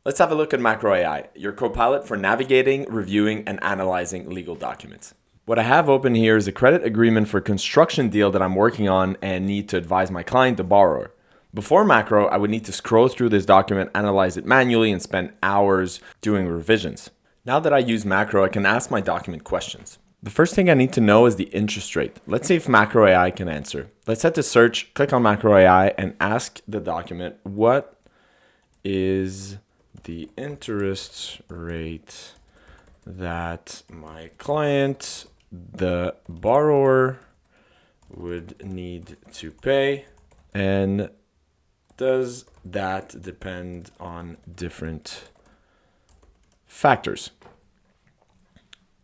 Let's have a look at MacroAI, your copilot for navigating, reviewing, and analyzing legal documents. What I have open here is a credit agreement for a construction deal that I'm working on and need to advise my client, the borrower. Before Macro, I would need to scroll through this document, analyze it manually, and spend hours doing revisions. Now that I use Macro, I can ask my document questions. The first thing I need to know is the interest rate. Let's see if MacroAI can answer. Let's head to search, click on MacroAI, and ask the document, what is the interest rate that my client, the borrower, would need to pay, and does that depend on different factors?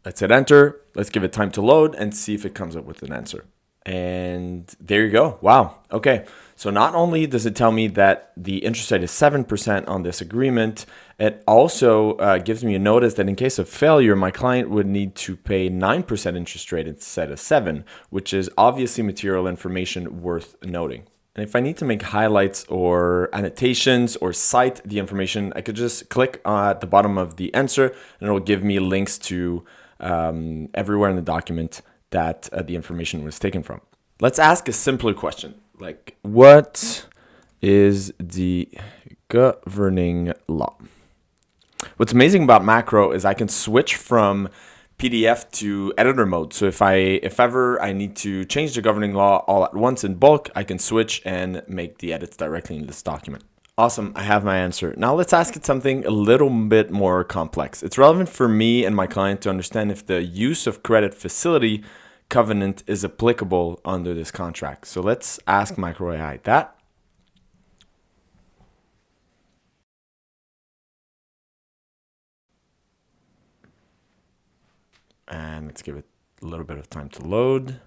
Let's hit enter. Let's give it time to load and see if it comes up with an answer. And there you go. Wow. Okay. So not only does it tell me that the interest rate is 7% on this agreement, it also gives me a notice that in case of failure, my client would need to pay 9% interest rate instead of 7%, which is obviously material information worth noting. And if I need to make highlights or annotations or cite the information, I could just click at the bottom of the answer and it'll give me links to everywhere in the document that the information was taken from. Let's ask a simpler question, like what is the governing law? What's amazing about Macro is I can switch from PDF to editor mode. So if ever I need to change the governing law all at once in bulk, I can switch and make the edits directly in this document. Awesome, I have my answer. Now let's ask it something a little bit more complex. It's relevant for me and my client to understand if the use of credit facility covenant is applicable under this contract. So let's ask MacroAI that. And let's give it a little bit of time to load.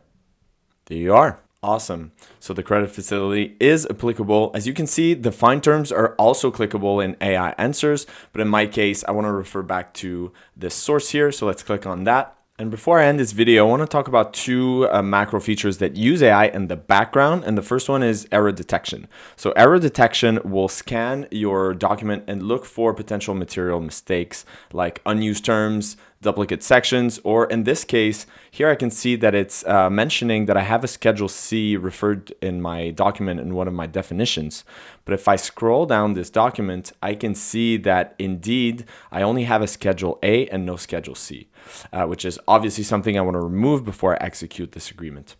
There you are. Awesome. So the credit facility is applicable. As you can see, the defined terms are also clickable in AI answers, but in my case, I want to refer back to this source here. So let's click on that. And before I end this video, I want to talk about two macro features that use AI in the background. And the first one is error detection. So error detection will scan your document and look for potential material mistakes like unused terms, duplicate sections, or in this case, here I can see that it's mentioning that I have a Schedule C referred in my document in one of my definitions. But if I scroll down this document, I can see that indeed I only have a Schedule A and no Schedule C, which is obviously something I want to remove before I execute this agreement.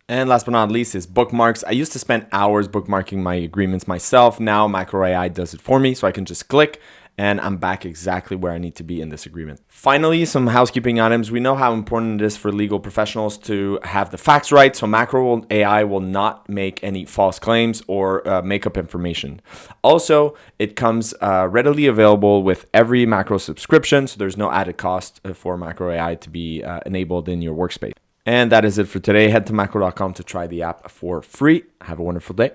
And last but not least is bookmarks. I used to spend hours bookmarking my agreements myself. Now MacroAI does it for me, so I can just click and I'm back exactly where I need to be in this agreement. Finally, some housekeeping items. We know how important it is for legal professionals to have the facts right, so MacroAI will not make any false claims or make up information. Also, it comes readily available with every Macro subscription, so there's no added cost for MacroAI to be enabled in your workspace. And that is it for today. Head to macro.com to try the app for free. Have a wonderful day.